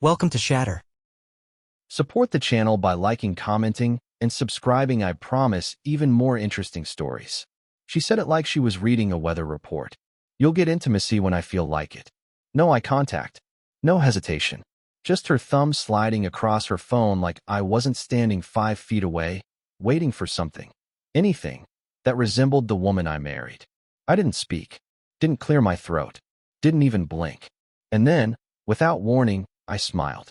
Welcome to Shatter. Support the channel by liking, commenting, and subscribing. I promise even more interesting stories. She said it like she was reading a weather report. You'll get intimacy when I feel like it. No eye contact. No hesitation. Just her thumb sliding across her phone like I wasn't standing 5 feet away, waiting for something. Anything that resembled the woman I married. I didn't speak. Didn't clear my throat. Didn't even blink. And then, without warning, I smiled.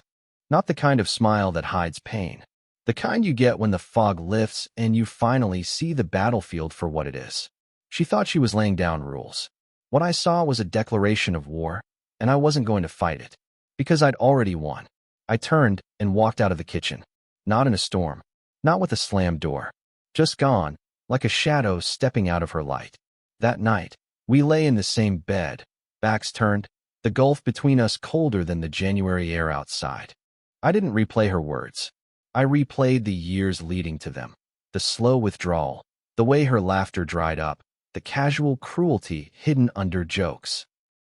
Not the kind of smile that hides pain. The kind you get when the fog lifts and you finally see the battlefield for what it is. She thought she was laying down rules. What I saw was a declaration of war, and I wasn't going to fight it, because I'd already won. I turned and walked out of the kitchen. Not in a storm. Not with a slammed door. Just gone, like a shadow stepping out of her light. That night, we lay in the same bed, backs turned, the gulf between us colder than the January air outside. I didn't replay her words. I replayed the years leading to them. The slow withdrawal, the way her laughter dried up, the casual cruelty hidden under jokes.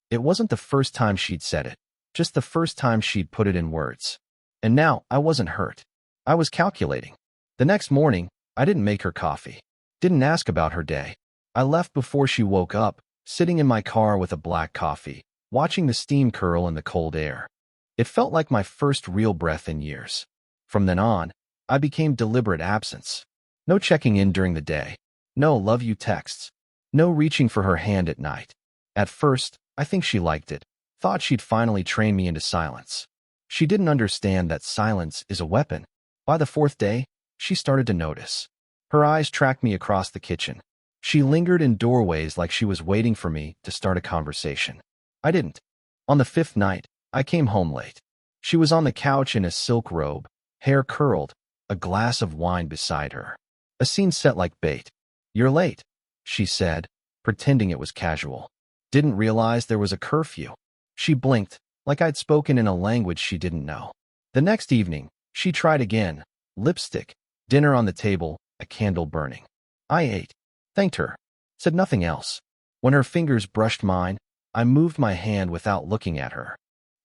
It wasn't the first time she'd said it, just the first time she'd put it in words. And now I wasn't hurt. I was calculating. The next morning, I didn't make her coffee. Didn't ask about her day. I left before she woke up, sitting in my car with a black coffee, watching the steam curl in the cold air. It felt like my first real breath in years. From then on, I became deliberate absence. No checking in during the day. No love you texts. No reaching for her hand at night. At first, I think she liked it. Thought she'd finally train me into silence. She didn't understand that silence is a weapon. By the 4th day, she started to notice. Her eyes tracked me across the kitchen. She lingered in doorways like she was waiting for me to start a conversation. I didn't. On the 5th night, I came home late. She was on the couch in a silk robe, hair curled, a glass of wine beside her. A scene set like bait. "You're late," she said, pretending it was casual. Didn't realize there was a curfew. She blinked, like I'd spoken in a language she didn't know. The next evening, she tried again. Lipstick, dinner on the table, a candle burning. I ate, thanked her, said nothing else. When her fingers brushed mine, I moved my hand without looking at her.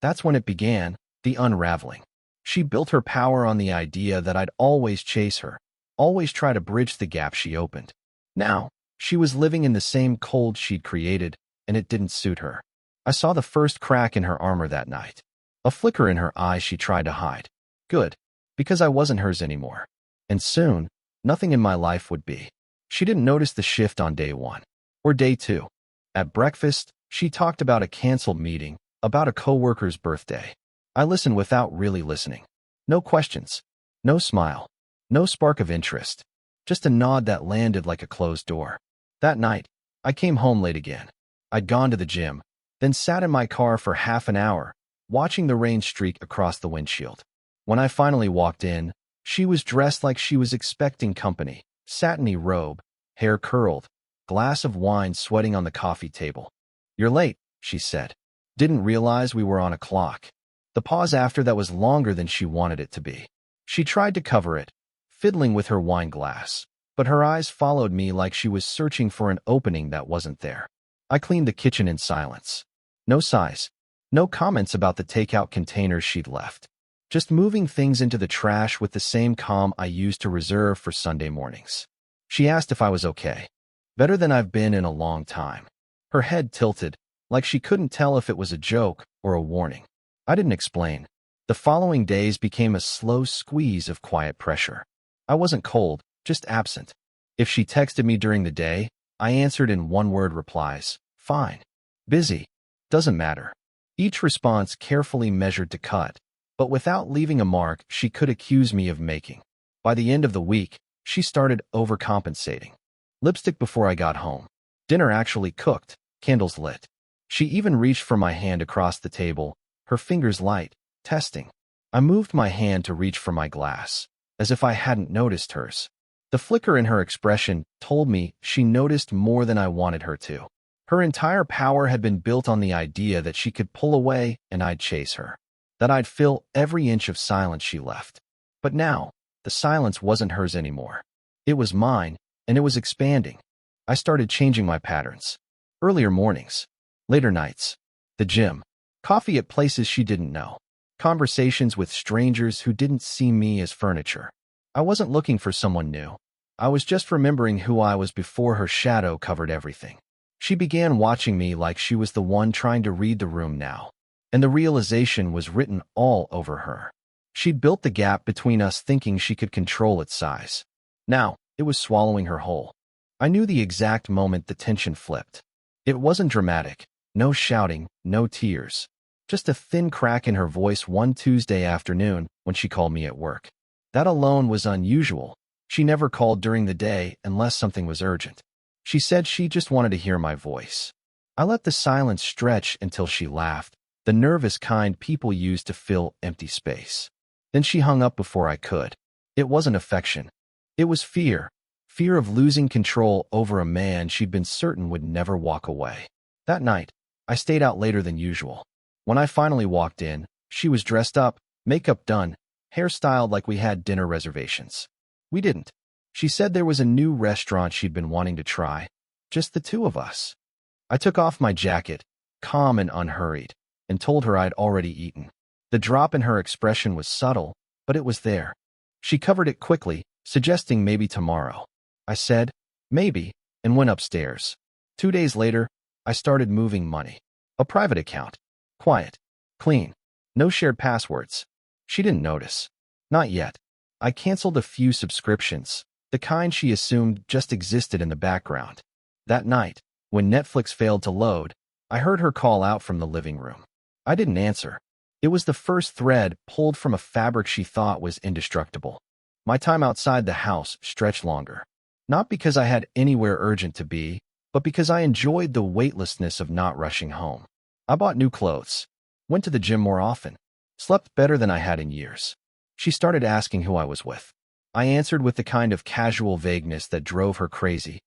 That's when it began, the unraveling. She built her power on the idea that I'd always chase her, always try to bridge the gap she opened. Now, she was living in the same cold she'd created, and it didn't suit her. I saw the first crack in her armor that night. A flicker in her eye she tried to hide. Good, because I wasn't hers anymore. And soon, nothing in my life would be. She didn't notice the shift on day 1. Or day 2. At breakfast, she talked about a canceled meeting, about a coworker's birthday. I listened without really listening. No questions. No smile. No spark of interest. Just a nod that landed like a closed door. That night, I came home late again. I'd gone to the gym, then sat in my car for half an hour, watching the rain streak across the windshield. When I finally walked in, she was dressed like she was expecting company. Satiny robe, hair curled, glass of wine sweating on the coffee table. "You're late," she said. Didn't realize we were on a clock. The pause after that was longer than she wanted it to be. She tried to cover it, fiddling with her wine glass, but her eyes followed me like she was searching for an opening that wasn't there. I cleaned the kitchen in silence. No sighs. No comments about the takeout containers she'd left. Just moving things into the trash with the same calm I used to reserve for Sunday mornings. She asked if I was okay. Better than I've been in a long time. Her head tilted, like she couldn't tell if it was a joke or a warning. I didn't explain. The following days became a slow squeeze of quiet pressure. I wasn't cold, just absent. If she texted me during the day, I answered in one-word replies. Fine. Busy. Doesn't matter. Each response carefully measured to cut, but without leaving a mark she could accuse me of making. By the end of the week, she started overcompensating. Lipstick before I got home. Dinner actually cooked, candles lit. She even reached for my hand across the table, her fingers light, testing. I moved my hand to reach for my glass, as if I hadn't noticed hers. The flicker in her expression told me she noticed more than I wanted her to. Her entire power had been built on the idea that she could pull away and I'd chase her, that I'd fill every inch of silence she left. But now, the silence wasn't hers anymore. It was mine, and it was expanding. I started changing my patterns. Earlier mornings, later nights, the gym, coffee at places she didn't know. Conversations with strangers who didn't see me as furniture. I wasn't looking for someone new. I was just remembering who I was before her shadow covered everything. She began watching me like she was the one trying to read the room now, and the realization was written all over her. She'd built the gap between us thinking she could control its size. Now, it was swallowing her whole. I knew the exact moment the tension flipped. It wasn't dramatic, no shouting, no tears. Just a thin crack in her voice one Tuesday afternoon when she called me at work. That alone was unusual. She never called during the day unless something was urgent. She said she just wanted to hear my voice. I let the silence stretch until she laughed, the nervous kind people use to fill empty space. Then she hung up before I could. It wasn't affection. It was fear. Fear of losing control over a man she'd been certain would never walk away. That night, I stayed out later than usual. When I finally walked in, she was dressed up, makeup done, hairstyled like we had dinner reservations. We didn't. She said there was a new restaurant she'd been wanting to try. Just the two of us. I took off my jacket, calm and unhurried, and told her I'd already eaten. The drop in her expression was subtle, but it was there. She covered it quickly, suggesting maybe tomorrow. I said, maybe, and went upstairs. 2 days later, I started moving money. A private account. Quiet. Clean. No shared passwords. She didn't notice. Not yet. I canceled a few subscriptions, the kind she assumed just existed in the background. That night, when Netflix failed to load, I heard her call out from the living room. I didn't answer. It was the first thread pulled from a fabric she thought was indestructible. My time outside the house stretched longer. Not because I had anywhere urgent to be, but because I enjoyed the weightlessness of not rushing home. I bought new clothes, went to the gym more often, slept better than I had in years. She started asking who I was with. I answered with the kind of casual vagueness that drove her crazy.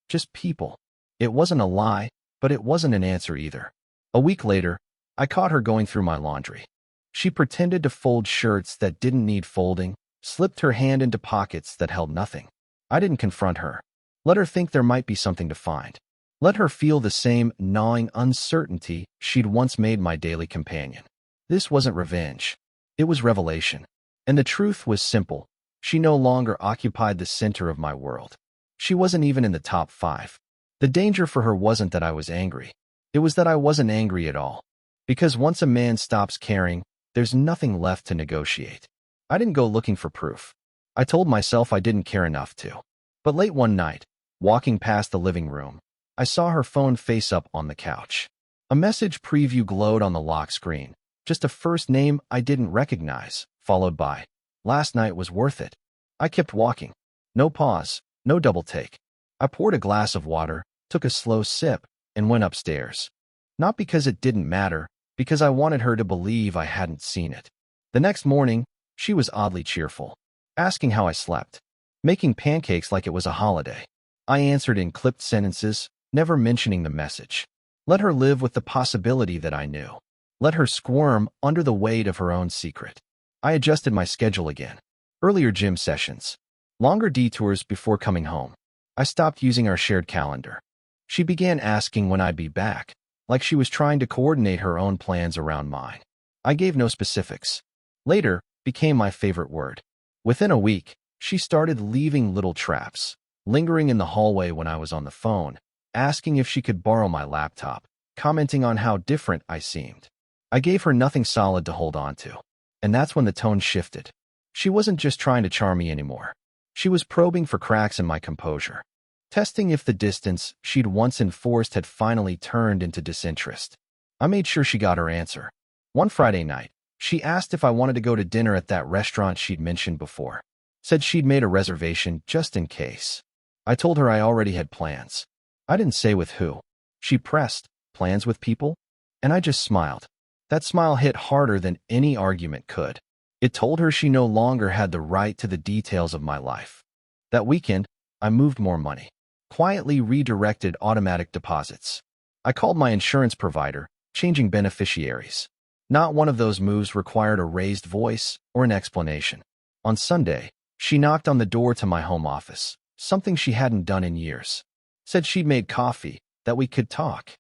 Just people. It wasn't a lie, but it wasn't an answer either. A week later, I caught her going through my laundry. She pretended to fold shirts that didn't need folding, slipped her hand into pockets that held nothing. I didn't confront her. Let her think there might be something to find. Let her feel the same gnawing uncertainty she'd once made my daily companion. This wasn't revenge. It was revelation. And the truth was simple. She no longer occupied the center of my world. She wasn't even in the top 5. The danger for her wasn't that I was angry. It was that I wasn't angry at all. Because once a man stops caring, there's nothing left to negotiate. I didn't go looking for proof. I told myself I didn't care enough to. But late one night, walking past the living room, I saw her phone face up on the couch. A message preview glowed on the lock screen. Just a first name I didn't recognize, followed by, "Last night was worth it." I kept walking. No pause, no double take. I poured a glass of water, took a slow sip, and went upstairs. Not because it didn't matter, because I wanted her to believe I hadn't seen it. The next morning, she was oddly cheerful, asking how I slept, making pancakes like it was a holiday. I answered in clipped sentences, never mentioning the message. Let her live with the possibility that I knew. Let her squirm under the weight of her own secret. I adjusted my schedule again. Earlier gym sessions. Longer detours before coming home. I stopped using our shared calendar. She began asking when I'd be back, like she was trying to coordinate her own plans around mine. I gave no specifics. Later became my favorite word. Within a week, she started leaving little traps, lingering in the hallway when I was on the phone, asking if she could borrow my laptop, commenting on how different I seemed. I gave her nothing solid to hold on to. And that's when the tone shifted. She wasn't just trying to charm me anymore. She was probing for cracks in my composure, testing if the distance she'd once enforced had finally turned into disinterest. I made sure she got her answer. One Friday night, she asked if I wanted to go to dinner at that restaurant she'd mentioned before. Said she'd made a reservation just in case. I told her I already had plans. I didn't say with who. She pressed, "Plans with people?" And I just smiled. That smile hit harder than any argument could. It told her she no longer had the right to the details of my life. That weekend, I moved more money. Quietly redirected automatic deposits. I called my insurance provider, changing beneficiaries. Not one of those moves required a raised voice or an explanation. On Sunday, she knocked on the door to my home office, something she hadn't done in years. Said she'd made coffee, that we could talk.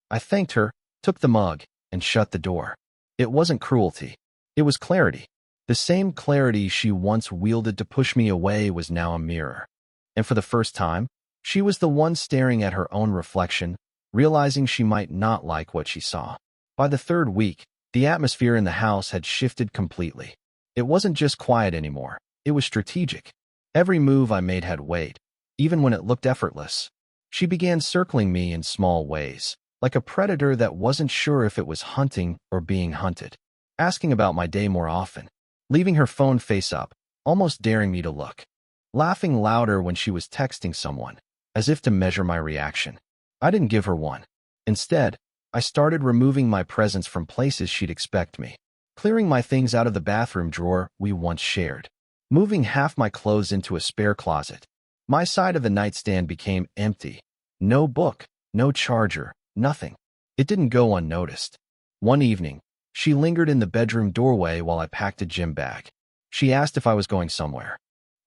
I thanked her, took the mug, and shut the door. It wasn't cruelty. It was clarity. The same clarity she once wielded to push me away was now a mirror. And for the first time, she was the one staring at her own reflection, realizing she might not like what she saw. By the third week, the atmosphere in the house had shifted completely. It wasn't just quiet anymore. It was strategic. Every move I made had weight, even when it looked effortless. She began circling me in small ways, like a predator that wasn't sure if it was hunting or being hunted, asking about my day more often, leaving her phone face up, almost daring me to look, laughing louder when she was texting someone, as if to measure my reaction. I didn't give her one. Instead, I started removing my presence from places she'd expect me, clearing my things out of the bathroom drawer we once shared, moving half my clothes into a spare closet. My side of the nightstand became empty. No book, no charger, nothing. It didn't go unnoticed. One evening, she lingered in the bedroom doorway while I packed a gym bag. She asked if I was going somewhere.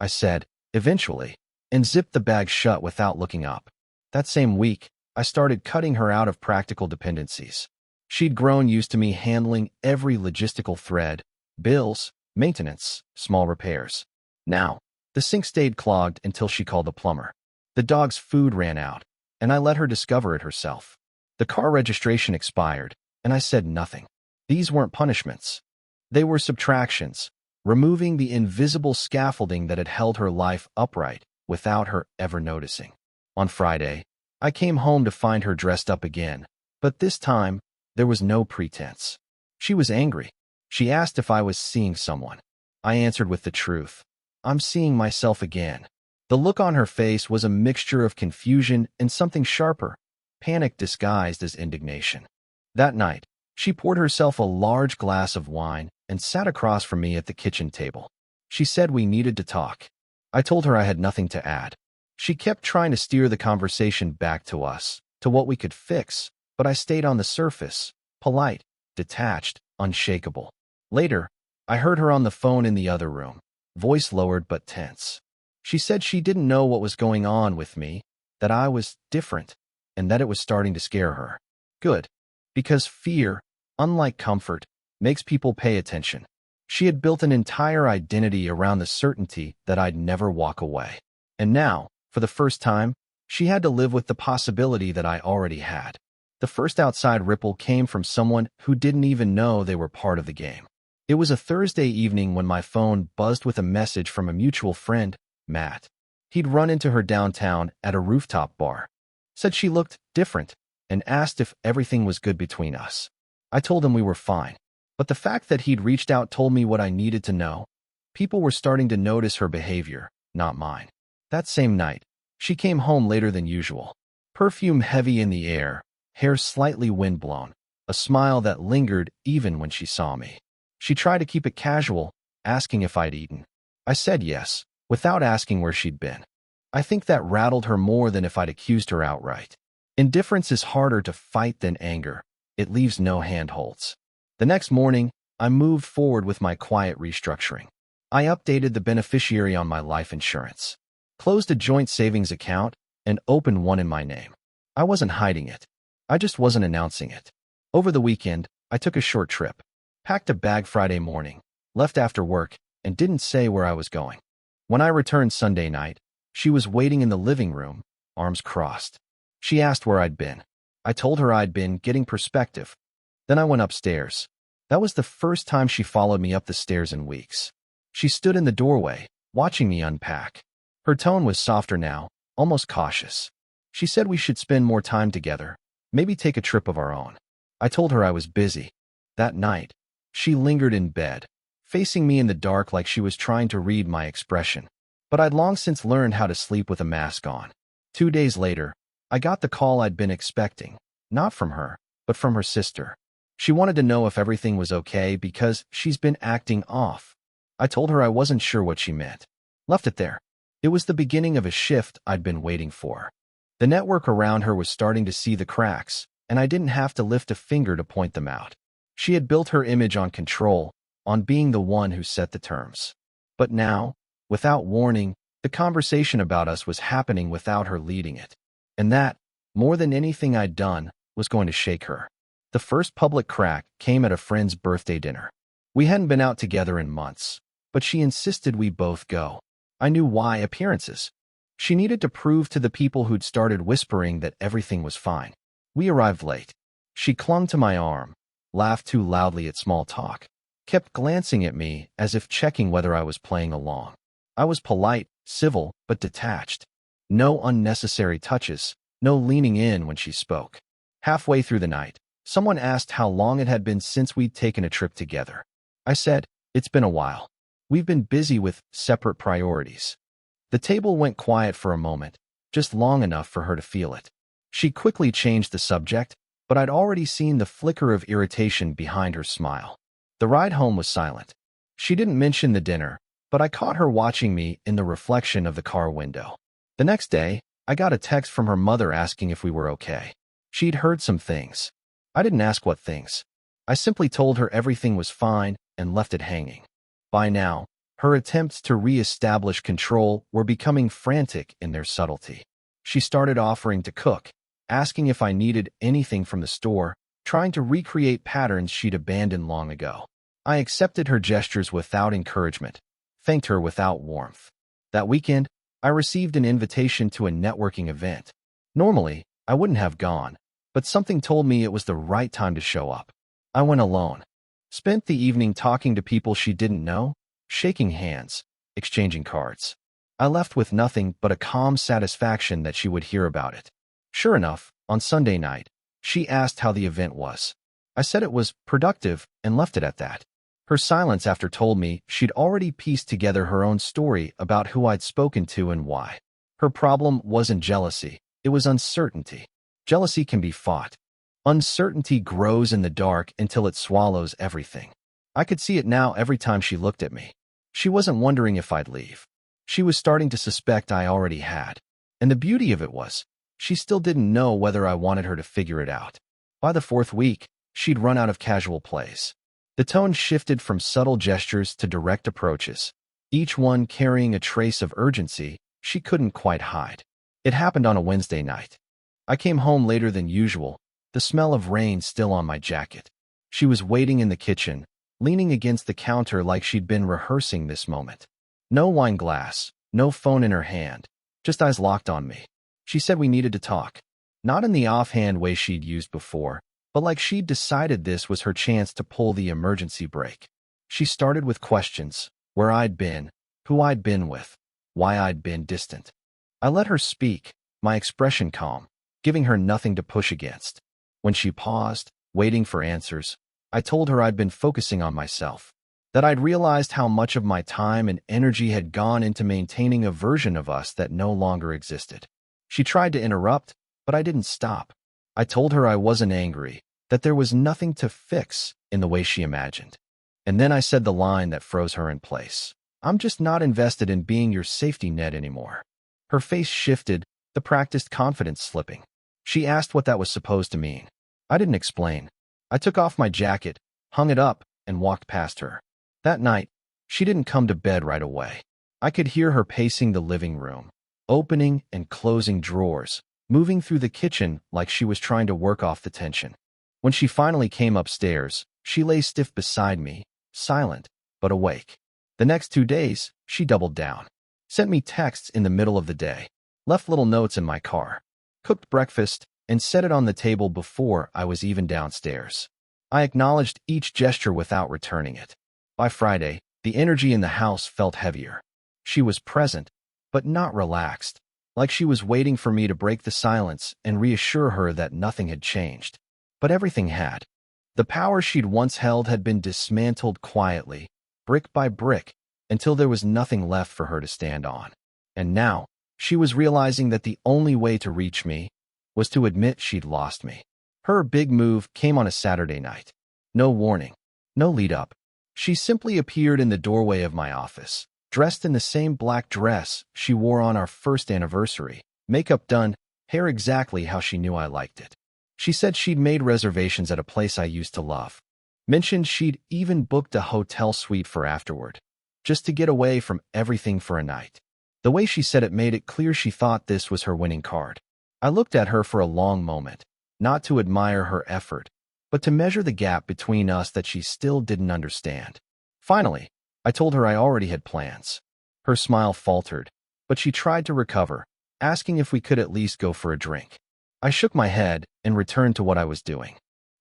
I said, eventually, and zipped the bag shut without looking up. That same week, I started cutting her out of practical dependencies. She'd grown used to me handling every logistical thread, bills, maintenance, small repairs. Now, the sink stayed clogged until she called the plumber. The dog's food ran out, and I let her discover it herself. The car registration expired, and I said nothing. These weren't punishments. They were subtractions, removing the invisible scaffolding that had held her life upright without her ever noticing. On Friday, I came home to find her dressed up again, but this time, there was no pretense. She was angry. She asked if I was seeing someone. I answered with the truth. I'm seeing myself again. The look on her face was a mixture of confusion and something sharper, panic disguised as indignation. That night, she poured herself a large glass of wine and sat across from me at the kitchen table. She said we needed to talk. I told her I had nothing to add. She kept trying to steer the conversation back to us, to what we could fix, but I stayed on the surface, polite, detached, unshakable. Later, I heard her on the phone in the other room, voice lowered but tense. She said she didn't know what was going on with me, that I was different, and that it was starting to scare her. Good. Because fear, unlike comfort, makes people pay attention. She had built an entire identity around the certainty that I'd never walk away. And now, for the first time, she had to live with the possibility that I already had. The first outside ripple came from someone who didn't even know they were part of the game. It was a Thursday evening when my phone buzzed with a message from a mutual friend, Matt. He'd run into her downtown at a rooftop bar, said she looked different, and asked if everything was good between us. I told him we were fine, but the fact that he'd reached out told me what I needed to know. People were starting to notice her behavior, not mine. That same night, she came home later than usual, perfume heavy in the air, hair slightly windblown, a smile that lingered even when she saw me. She tried to keep it casual, asking if I'd eaten. I said yes, without asking where she'd been. I think that rattled her more than if I'd accused her outright. Indifference is harder to fight than anger. It leaves no handholds. The next morning, I moved forward with my quiet restructuring. I updated the beneficiary on my life insurance, closed a joint savings account, and opened one in my name. I wasn't hiding it. I just wasn't announcing it. Over the weekend, I took a short trip, packed a bag Friday morning, left after work, and didn't say where I was going. When I returned Sunday night, she was waiting in the living room, arms crossed. She asked where I'd been. I told her I'd been getting perspective. Then I went upstairs. That was the first time she followed me up the stairs in weeks. She stood in the doorway, watching me unpack. Her tone was softer now, almost cautious. She said we should spend more time together, maybe take a trip of our own. I told her I was busy. That night, she lingered in bed, facing me in the dark like she was trying to read my expression. But I'd long since learned how to sleep with a mask on. 2 days later, I got the call I'd been expecting, not from her, but from her sister. She wanted to know if everything was okay because she's been acting off. I told her I wasn't sure what she meant. Left it there. It was the beginning of a shift I'd been waiting for. The network around her was starting to see the cracks, and I didn't have to lift a finger to point them out. She had built her image on control, on being the one who set the terms. But now, without warning, the conversation about us was happening without her leading it. And that, more than anything I'd done, was going to shake her. The first public crack came at a friend's birthday dinner. We hadn't been out together in months, but she insisted we both go. I knew why: appearances. She needed to prove to the people who'd started whispering that everything was fine. We arrived late. She clung to my arm, laughed too loudly at small talk, kept glancing at me as if checking whether I was playing along. I was polite, civil, but detached. No unnecessary touches, no leaning in when she spoke. Halfway through the night, someone asked how long it had been since we'd taken a trip together. I said, "It's been a while. We've been busy with separate priorities." The table went quiet for a moment, just long enough for her to feel it. She quickly changed the subject, but I'd already seen the flicker of irritation behind her smile. The ride home was silent. She didn't mention the dinner, but I caught her watching me in the reflection of the car window. The next day, I got a text from her mother asking if we were okay. She'd heard some things. I didn't ask what things. I simply told her everything was fine and left it hanging. By now, her attempts to re-establish control were becoming frantic in their subtlety. She started offering to cook, asking if I needed anything from the store, trying to recreate patterns she'd abandoned long ago. I accepted her gestures without encouragement, thanked her without warmth. That weekend, I received an invitation to a networking event. Normally, I wouldn't have gone, but something told me it was the right time to show up. I went alone. Spent the evening talking to people she didn't know, shaking hands, exchanging cards. I left with nothing but a calm satisfaction that she would hear about it. Sure enough, on Sunday night, she asked how the event was. I said it was productive and left it at that. Her silence after told me she'd already pieced together her own story about who I'd spoken to and why. Her problem wasn't jealousy, it was uncertainty. Jealousy can be fought. Uncertainty grows in the dark until it swallows everything. I could see it now every time she looked at me. She wasn't wondering if I'd leave. She was starting to suspect I already had. And the beauty of it was, she still didn't know whether I wanted her to figure it out. By the fourth week, she'd run out of casual plays. The tone shifted from subtle gestures to direct approaches, each one carrying a trace of urgency she couldn't quite hide. It happened on a Wednesday night. I came home later than usual, the smell of rain still on my jacket. She was waiting in the kitchen, leaning against the counter like she'd been rehearsing this moment. No wine glass, no phone in her hand, just eyes locked on me. She said we needed to talk. Not in the offhand way she'd used before, but like she'd decided this was her chance to pull the emergency brake. She started with questions: where I'd been, who I'd been with, why I'd been distant. I let her speak, my expression calm, giving her nothing to push against. When she paused, waiting for answers, I told her I'd been focusing on myself, that I'd realized how much of my time and energy had gone into maintaining a version of us that no longer existed. She tried to interrupt, but I didn't stop. I told her I wasn't angry, that there was nothing to fix in the way she imagined. And then I said the line that froze her in place: "I'm just not invested in being your safety net anymore." Her face shifted, the practiced confidence slipping. She asked what that was supposed to mean. I didn't explain. I took off my jacket, hung it up, and walked past her. That night, she didn't come to bed right away. I could hear her pacing the living room, opening and closing drawers, moving through the kitchen like she was trying to work off the tension. When she finally came upstairs, she lay stiff beside me, silent, but awake. The next 2 days, she doubled down. Sent me texts in the middle of the day, left little notes in my car, cooked breakfast, and set it on the table before I was even downstairs. I acknowledged each gesture without returning it. By Friday, the energy in the house felt heavier. She was present, but not relaxed, like she was waiting for me to break the silence and reassure her that nothing had changed. But everything had. The power she'd once held had been dismantled quietly, brick by brick, until there was nothing left for her to stand on. And now, she was realizing that the only way to reach me was to admit she'd lost me. Her big move came on a Saturday night. No warning, no lead-up. She simply appeared in the doorway of my office, dressed in the same black dress she wore on our first anniversary, makeup done, hair exactly how she knew I liked it. She said she'd made reservations at a place I used to love. Mentioned she'd even booked a hotel suite for afterward, just to get away from everything for a night. The way she said it made it clear she thought this was her winning card. I looked at her for a long moment, not to admire her effort, but to measure the gap between us that she still didn't understand. Finally, I told her I already had plans. Her smile faltered, but she tried to recover, asking if we could at least go for a drink. I shook my head and returned to what I was doing.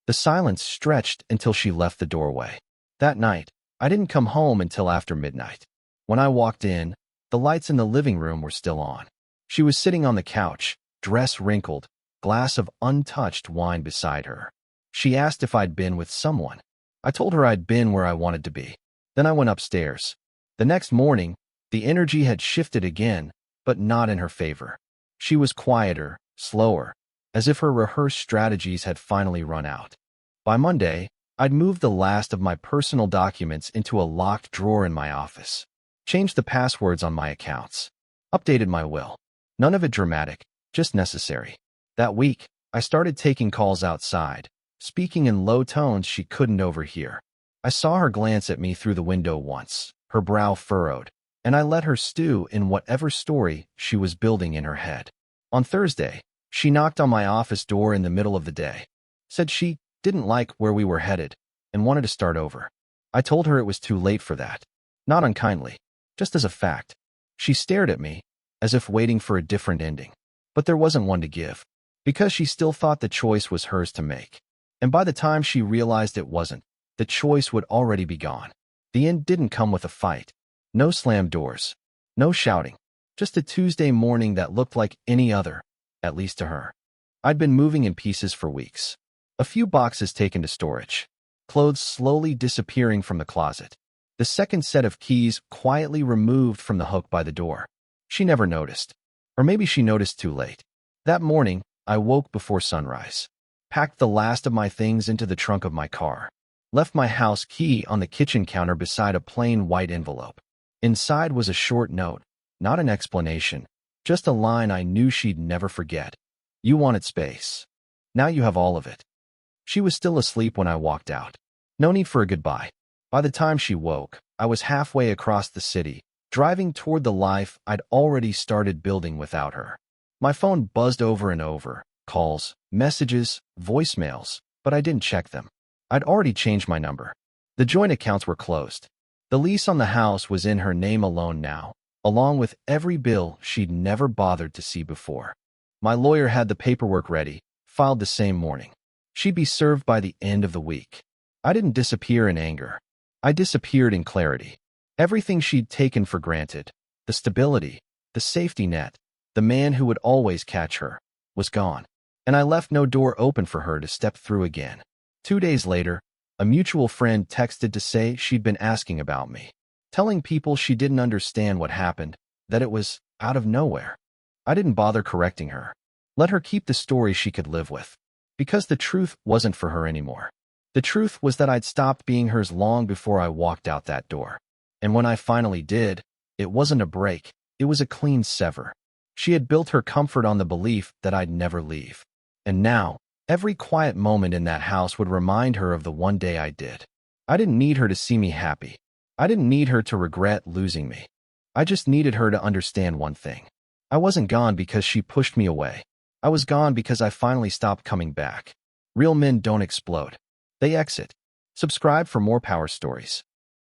The silence stretched until she left the doorway. That night, I didn't come home until after midnight. When I walked in, the lights in the living room were still on. She was sitting on the couch, dress wrinkled, glass of untouched wine beside her. She asked if I'd been with someone. I told her I'd been where I wanted to be. Then I went upstairs. The next morning, the energy had shifted again, but not in her favor. She was quieter, slower, as if her rehearsed strategies had finally run out. By Monday, I'd moved the last of my personal documents into a locked drawer in my office, changed the passwords on my accounts, updated my will. None of it dramatic, just necessary. That week, I started taking calls outside, speaking in low tones she couldn't overhear. I saw her glance at me through the window once, her brow furrowed, and I let her stew in whatever story she was building in her head. On Thursday, she knocked on my office door in the middle of the day, said she didn't like where we were headed, and wanted to start over. I told her it was too late for that. Not unkindly, just as a fact. She stared at me, as if waiting for a different ending. But there wasn't one to give, because she still thought the choice was hers to make. And by the time she realized it wasn't, the choice would already be gone. The end didn't come with a fight. No slammed doors. No shouting. Just a Tuesday morning that looked like any other, at least to her. I'd been moving in pieces for weeks. A few boxes taken to storage. Clothes slowly disappearing from the closet. The second set of keys quietly removed from the hook by the door. She never noticed. Or maybe she noticed too late. That morning, I woke before sunrise. Packed the last of my things into the trunk of my car. Left my house key on the kitchen counter beside a plain white envelope. Inside was a short note, not an explanation, just a line I knew she'd never forget. You wanted space. Now you have all of it. She was still asleep when I walked out. No need for a goodbye. By the time she woke, I was halfway across the city, driving toward the life I'd already started building without her. My phone buzzed over and over, calls, messages, voicemails, but I didn't check them. I'd already changed my number. The joint accounts were closed. The lease on the house was in her name alone now, along with every bill she'd never bothered to see before. My lawyer had the paperwork ready, filed the same morning. She'd be served by the end of the week. I didn't disappear in anger. I disappeared in clarity. Everything she'd taken for granted, the stability, the safety net, the man who would always catch her, was gone. And I left no door open for her to step through again. 2 days later, a mutual friend texted to say she'd been asking about me, telling people she didn't understand what happened, that it was out of nowhere. I didn't bother correcting her. Let her keep the story she could live with. Because the truth wasn't for her anymore. The truth was that I'd stopped being hers long before I walked out that door. And when I finally did, it wasn't a break, it was a clean sever. She had built her comfort on the belief that I'd never leave. And now, every quiet moment in that house would remind her of the one day I did. I didn't need her to see me happy. I didn't need her to regret losing me. I just needed her to understand one thing. I wasn't gone because she pushed me away. I was gone because I finally stopped coming back. Real men don't explode. They exit. Subscribe for more power stories.